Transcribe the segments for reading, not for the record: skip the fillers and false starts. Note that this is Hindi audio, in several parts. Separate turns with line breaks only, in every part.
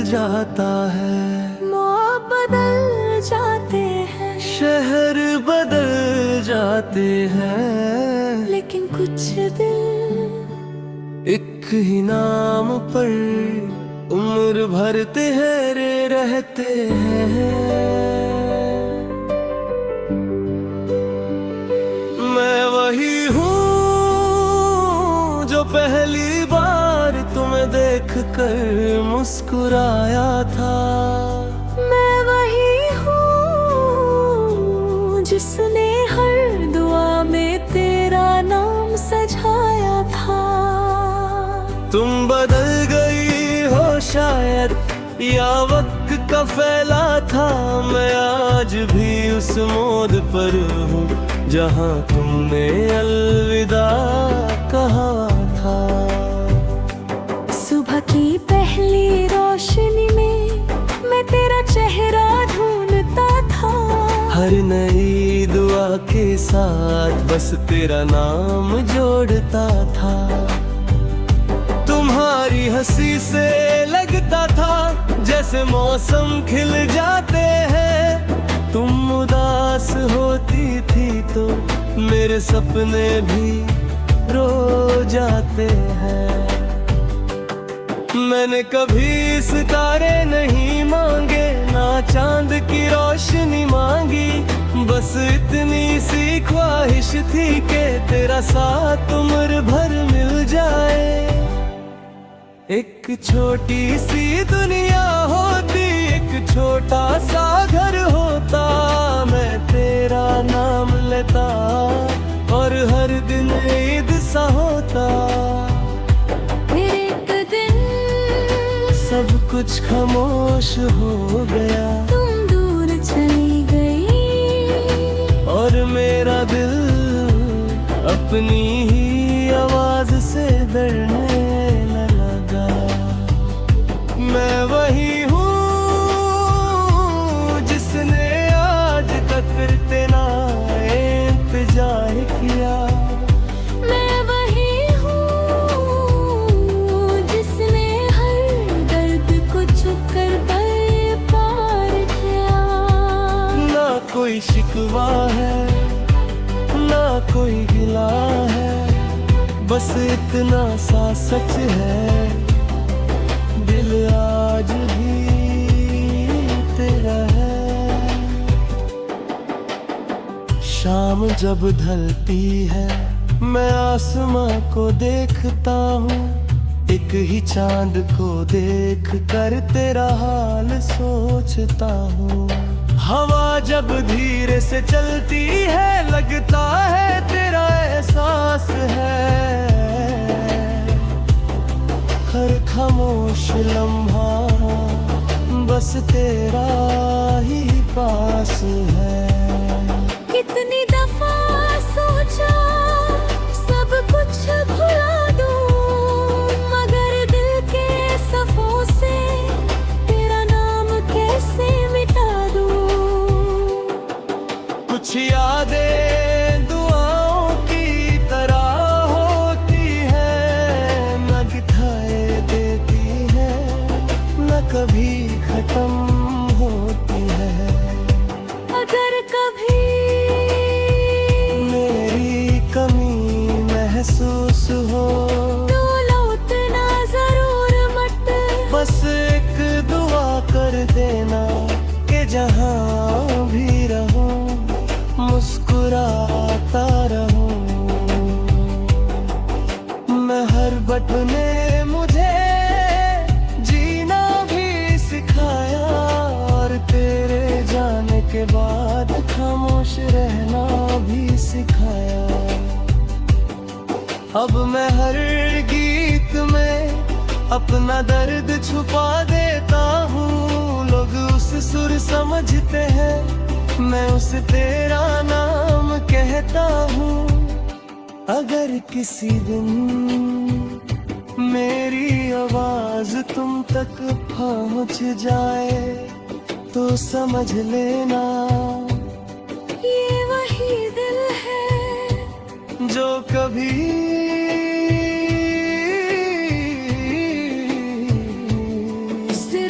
जाता है,
मौसम बदल जाते हैं,
शहर बदल जाते हैं,
लेकिन कुछ दिल
एक ही नाम पर उम्र भर तेरे रहते हैं। मैं वही हूँ जो पहली बार तुम्हें देख कर मुस्कुराया था।
मैं वही हूँ जिसने हर दुआ में तेरा नाम सजाया था।
तुम बदल गई हो शायद, या वक्त का फैला था। मैं आज भी उस मोड़ पर हूँ जहाँ तुमने अलविदा कहा था।
सुबह की पहली रोशनी में मैं तेरा चेहरा ढूंढता था।
हर नई दुआ के साथ बस तेरा नाम जोड़ता था। तुम्हारी हंसी से लगता था जैसे मौसम खिल जाते हैं। तुम उदास होती थी तो मेरे सपने भी रो जाते हैं। मैंने कभी सितारे नहीं मांगे, ना चांद की रोशनी मांगी। बस इतनी सी ख्वाहिश थी कि तेरा साथ उम्र भर मिल जाए। एक छोटी सी दुनिया होती, एक छोटा सा घर होता। मैं तेरा नाम लेता और हर दिन ईद सा होता।
फिर एक दिन
सब कुछ खामोश हो गया,
तुम दूर चली गई
और मेरा दिल अपनी ही आवाज से डरने न लगा। मैं वही हूँ जिसने आज तक तेरा इंतजार किया।
मैं वही हूँ जिसने हर दर्द को छुप कर पार किया।
ना कोई शिकवा है, ना कोई गिला है, बस इतना सा सच है, दिल आज भी तेरा है। शाम जब ढलती है मैं आसमां को देखता हूँ। एक ही चांद को देख कर तेरा हाल सोचता हूँ। हवा जब धीरे से चलती है लगता है तेरा एहसास है। हर खामोश लम्हा बस तेरा ही पास है।
कितनी दफा सोचा सब कुछ भुला दूं, मगर दिल के सफों से तेरा नाम कैसे मिटा दूं।
कुछ यादें दुआओं की तरह होती है, न दिखाए देती है, न कभी खत्म होती है।
अगर कभी
मेरी कमी महसूस हो
तो लौटना जरूर मत।
बस एक दुआ कर देना कि जहाँ भी रहूं मुस्कुराता रहूं। मैं हर बट ने मुझे जीना भी सिखाया, और तेरे जाने के बाद खामोश रहना भी सिखाया। अब मैं हर गीत में अपना दर्द छुपा देता हूँ। लोग उस सुर समझते हैं, मैं उसे तेरा नाम कहता हूँ। अगर किसी दिन मेरी आवाज तुम तक पहुँच जाए तो समझ लेना
ये वही दिल है
जो कभी
सिर्फ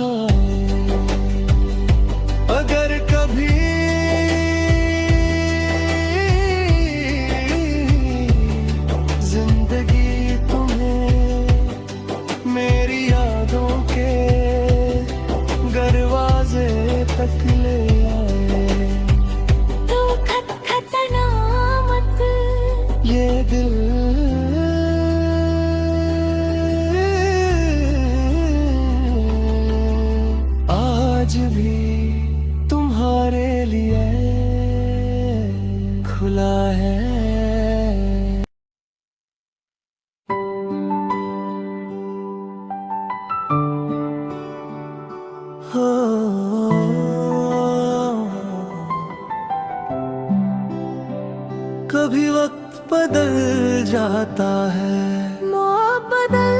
खाए। अगर कभी जिंदगी तुम्हें मेरी यादों के दरवाजे तक ले आए,
तो खटखटाना मत,
ये दिल आज भी तुम्हारे लिए खुला है। कभी वक्त बदल जाता है,
मोह बदल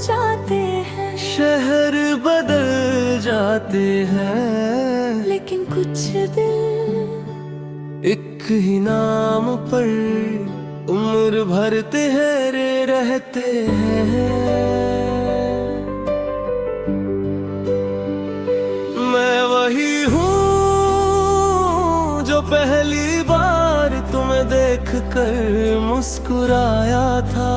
जाते हैं,
शहर बदल जाते हैं,
लेकिन कुछ दिल
एक ही नाम पर उम्र भर तेरे रहते हैं। मैं वही हूँ जो पहली बार तुम्हें देख कर मुस्कुराया था।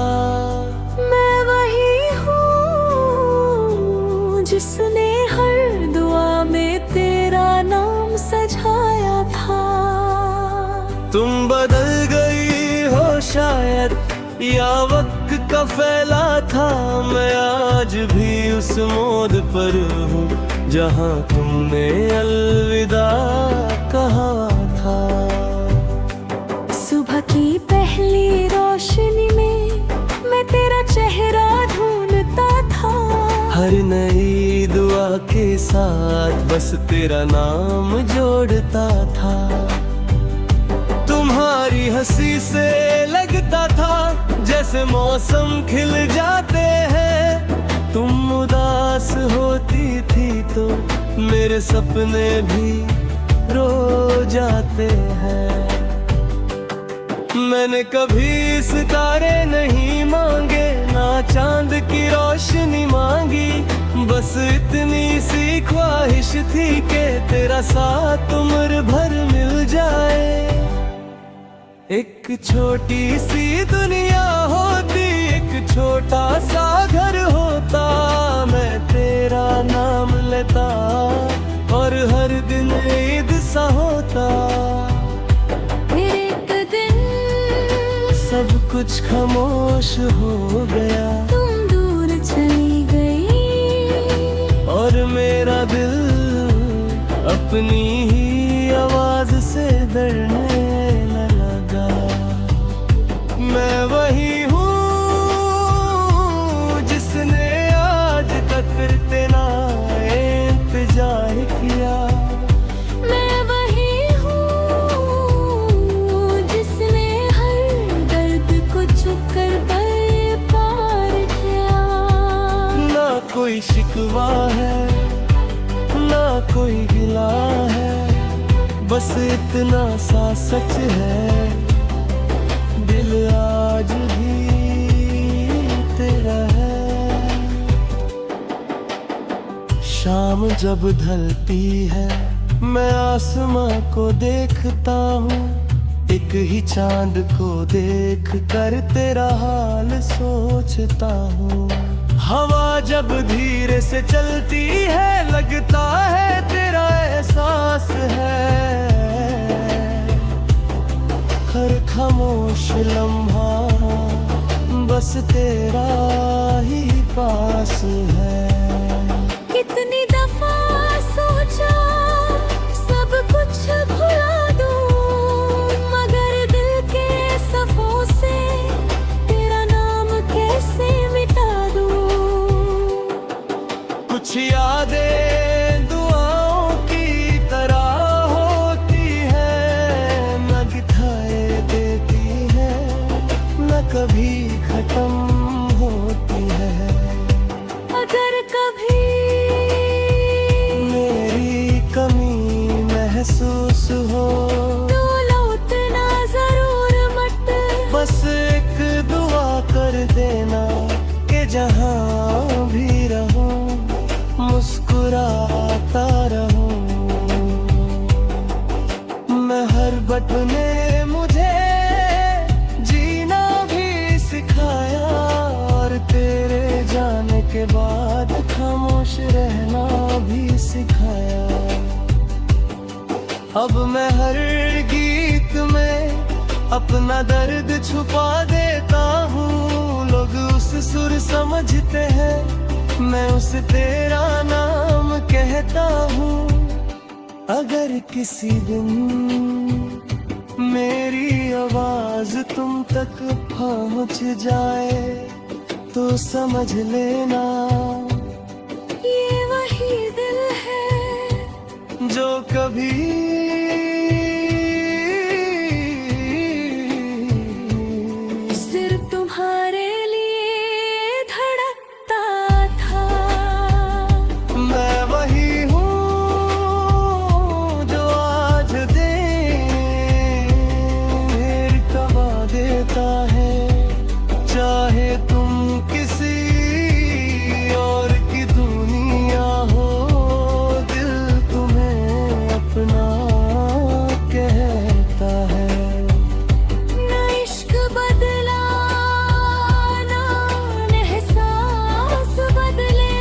मैं वही हूँ जिसने हर दुआ में तेरा नाम सजाया था।
तुम बदल गई हो शायद, या वक्त का फैला था। मैं आज भी उस मोड़ पर हूँ जहाँ तुमने अलविदा कहा था।
सुबह की पहली रोशनी में मैं तेरा चेहरा ढूंढता था।
हर नई दुआ के साथ बस तेरा नाम जोड़ता था। तुम्हारी हंसी से लगता था जैसे मौसम खिल जाते हैं। तुम उदास होती थी तो मेरे सपने भी रो जाते हैं। मैंने कभी सितारे नहीं मांगे, ना चांद की रोशनी मांगी। बस इतनी सी ख्वाहिश थी कि तेरा साथ उम्र भर मिल जाए। एक छोटी सी दुनिया होती, एक छोटा सा घर होता। मैं तेरा नाम लेता और हर दिन ईद सा होता।
फिर एक दिन
सब कुछ खामोश हो गया,
तुम दूर चली गई
और मेरा दिल अपनी ही आवाज से डरने न लगा। मैं वही हूँ जिसने आज तक तेरा इंतजार किया।
मैं वही हूँ जिसने हर दर्द को छुप कर पार किया।
ना कोई शिकवा है, ना कोई गिला है, बस इतना सा सच है, दिल आज भी तेरा है। शाम जब ढलती है मैं आसमां को देखता हूँ। एक ही चांद को देख कर तेरा हाल सोचता हूँ। हवा जब धीरे से चलती है लगता है तेरा एहसास है। हर खामोश लम्हा बस तेरा ही पास है।
कितनी दफा सोचा सब कुछ भुला दूं, मगर दिल के सफों से तेरा नाम कैसे मिटा दूं।
कुछ यादें दुआओं की तरह होती है, न दिखाए देती है, न कभी खत्म होती है।
अगर कभी
मेरी कमी महसूस हो
तो लौटना जरूर मत।
बस एक दुआ कर देना कि जहाँ भी रहूं मुस्कुरा मोहब्बत ने मुझे जीना भी सिखाया, और तेरे जाने के बाद खामोश रहना भी सिखाया। अब मैं हर गीत में अपना दर्द छुपा देता हूँ। लोग उस सुर समझते हैं, मैं उसे तेरा नाम कहता हूँ। अगर किसी दिन मेरी आवाज तुम तक पहुँच जाए तो समझ लेना
ये वही दिल है
जो कभी
सिर्फ तुम्हारे लिए धड़कता था।
मैं वही हूँ जो आज देर कमा देता है। चाहे तुम किसी और की दुनिया हो, दिल तुम्हें अपना कहता है।
ना इश्क बदला ना एहसास बदले,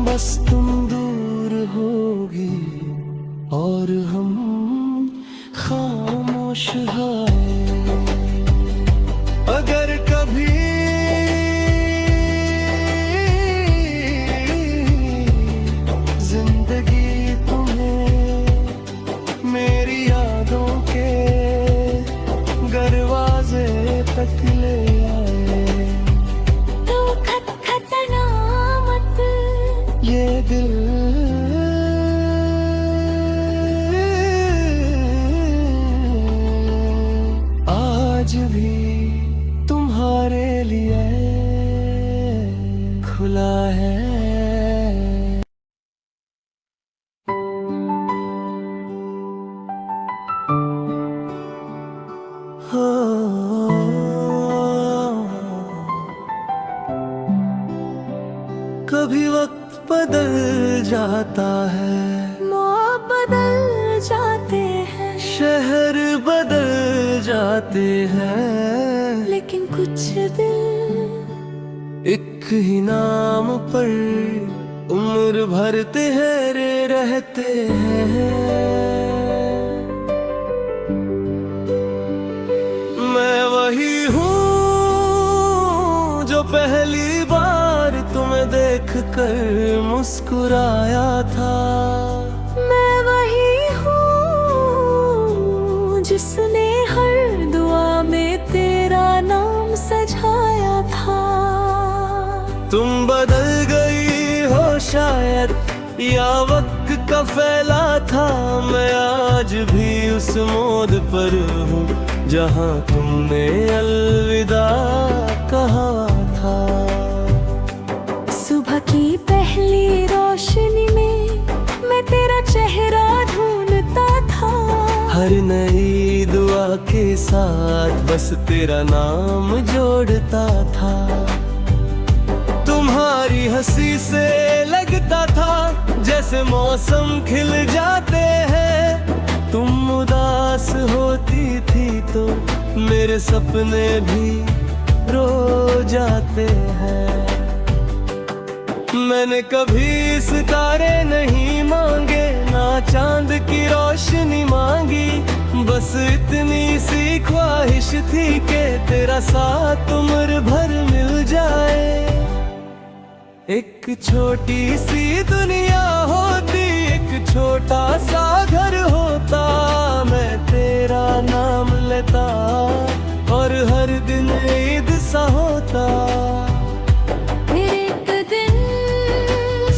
बस तुम दूर होगी और हम खामोश हैं। अगर कभी जिंदगी तुम्हें मेरी यादों के दरवाजे तक ले आए,
तो खटखटाना मत।
ये दिल आज भी तुम्हारे लिए खुला है। कभी वक्त बदल जाता है,
मौत बदल जाते हैं,
शहर बदल जाते हैं,
लेकिन कुछ दिल
एक ही नाम पर उम्र भर तेरे रहते हैं। मैं वही हूँ जो पहली बार तुम्हें देखकर मुस्कुराया था।
मैं वही हूँ जिसने हर दुआ में तेरा नाम सजाया था।
तुम बदल गई हो शायद, या वक्त का फैला था। मैं आज भी उस मोड़ पर हूँ जहाँ तुमने अलविदा कहा था।
सुबह की पहली रोशनी में मैं तेरा चेहरा ढूंढता था।
हर नई दुआ के साथ बस तेरा नाम जोड़ता था। तुम्हारी हंसी से लगता था जैसे मौसम खिल जाते हैं। तुम उदास होती थी तो मेरे सपने भी रो जाते हैं। मैंने कभी सितारे नहीं मांगे, ना चांद की रोशनी मांगी। बस इतनी सी ख्वाहिश थी कि तेरा साथ उम्र भर मिल जाए। एक छोटी सी दुनिया होती, एक छोटा सा घर होता। मैं तेरा नाम लेता और हर दिन ईद सा होता।
एक दिन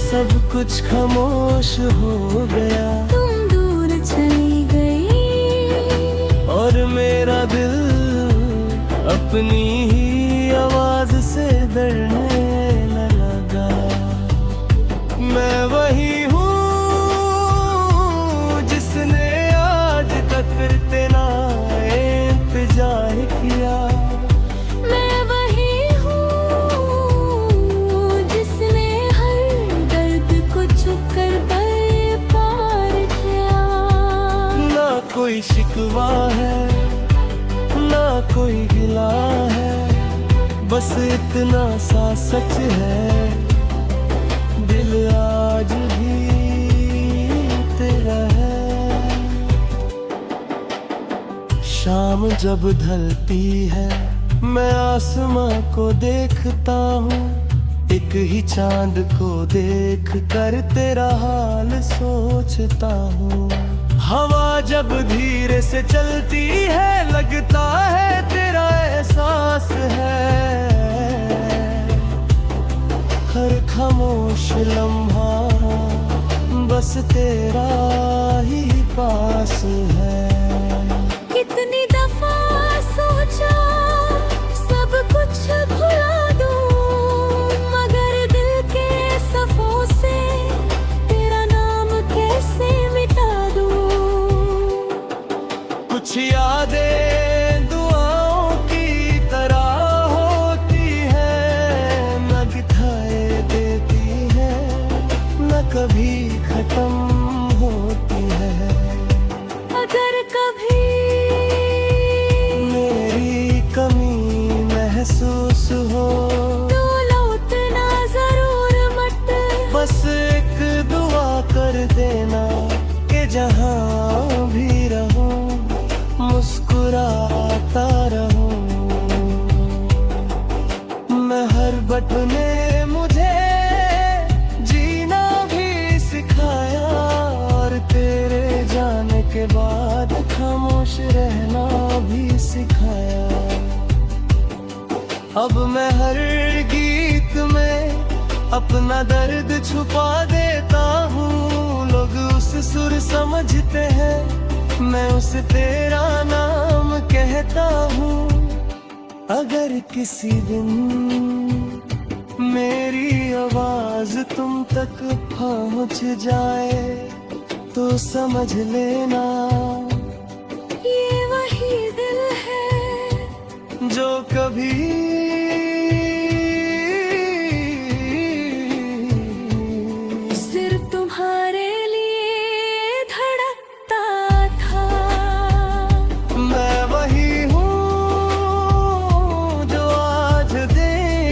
सब कुछ खामोश हो गया,
तुम दूर चली गई
और मेरा दिल अपनी ही आवाज से डरने न लगा। मैं वही हूँ जिसने आज तक तेरा इंतजार किया।
मैं वही हूँ जिसने हर दर्द को छुप कर पार किया।
शिकवा है, ना कोई गिला है, बस इतना सा सच है, दिल आज भी तेरा है। शाम जब ढलती है मैं आसमां को देखता हूँ, एक ही चांद को देख कर तेरा हाल सोचता हूँ। हवा जब धीरे से चलती है लगता है तेरा एहसास है, हर खामोश लम्हा बस तेरा ही पास है।
कितनी दफा सोचा सब कुछ भुला दूं, मगर दिल के सफों से तेरा नाम कैसे मिटा दूं।
कुछ यादें दुआओं की तरह होती है, न दिखाए देती है, न कभी खत्म होती है।
अगर कभी
मेरी कमी महसूस हो
तो लौटना जरूर मत,
बस एक दुआ कर देना कि जहाँ भी रहूं मुस्कुराता रहूं। मैं हर बट ने मुझे जीना भी सिखाया, और तेरे जाने के बाद खामोश रहना भी सिखाया। अब मैं हर गीत में अपना दर्द छुपा देता हूँ, लोग उस सुर समझते हैं, मैं उसे तेरा नाम कहता हूँ। अगर किसी दिन मेरी आवाज तुम तक पहुँच जाए तो समझ लेना
ये वही दिल है
जो कभी
सिर्फ तुम्हारे लिए धड़कता था।
मैं वही हूँ जो आज देर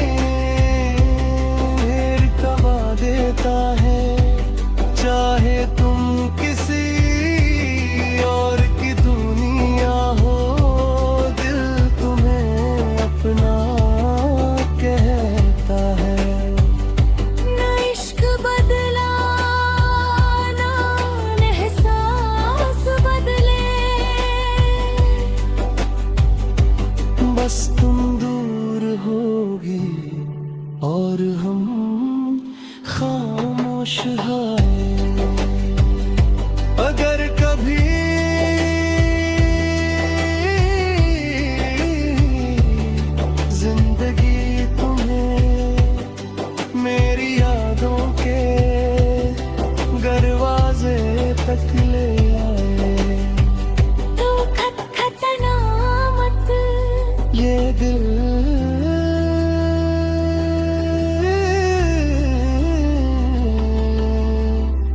कमा देता है, चाहे तुम किसी और की दुनिया हो, दिल तुम्हें अपना कहता है।
ना इश्क बदला ना एहसास बदले,
बस तुम दूर होगे और हम खामोश हैं। अगर कभी जिंदगी तुम्हें मेरी यादों के दरवाजे तक ले आए,
तो खटखटाना मत,
ये दिल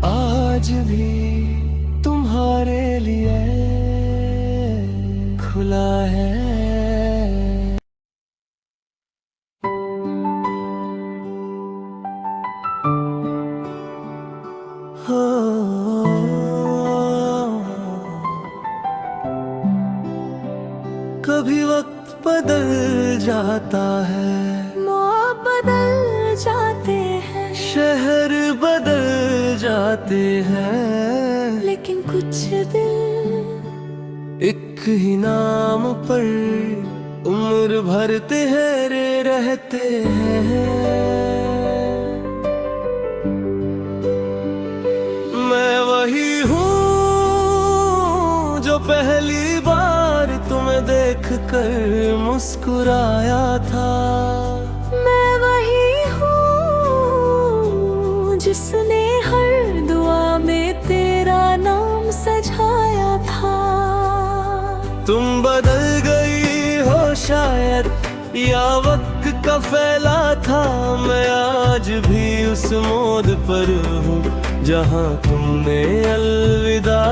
आज भी तुम्हारे लिए खुला है। कभी वक्त बदल जाता है,
मौत बदल जाते हैं,
शहर बदल जाते हैं,
लेकिन कुछ दिल
एक ही नाम पर उम्र भर तेरे रहते हैं। मैं वही हूँ जो पहली बार तुम्हें देख कर मुस्कुराया था।
मैं वही हूँ जिसने हर दुआ में तेरा नाम सजाया था।
तुम बदल गई हो शायद या वक्त का फैला था, मैं आज भी उस मोड़ पर हूँ जहाँ तुमने अलविदा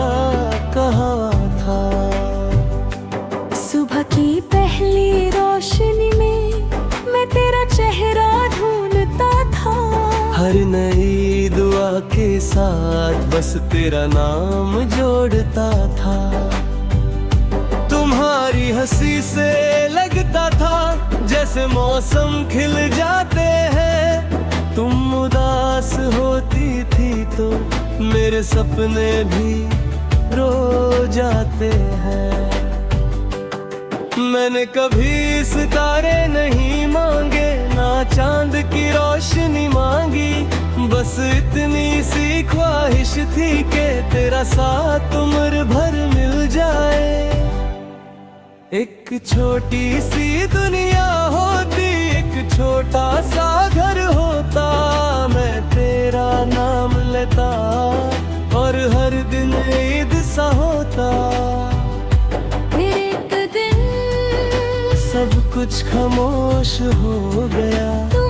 कहा था।
की पहली रोशनी में मैं तेरा चेहरा ढूंढता था।
हर नई दुआ के साथ बस तेरा नाम जोड़ता था। तुम्हारी हंसी से लगता था जैसे मौसम खिल जाते हैं। तुम उदास होती थी तो मेरे सपने भी रो जाते हैं। मैंने कभी सितारे नहीं मांगे, ना चांद की रोशनी मांगी। बस इतनी सी ख्वाहिश थी कि तेरा साथ उम्र भर मिल जाए। एक छोटी सी दुनिया होती, एक छोटा सा घर होता। मैं तेरा नाम लेता और हर दिन ईद सा होता।
फिर एक दिन
सब कुछ खामोश हो गया।
तू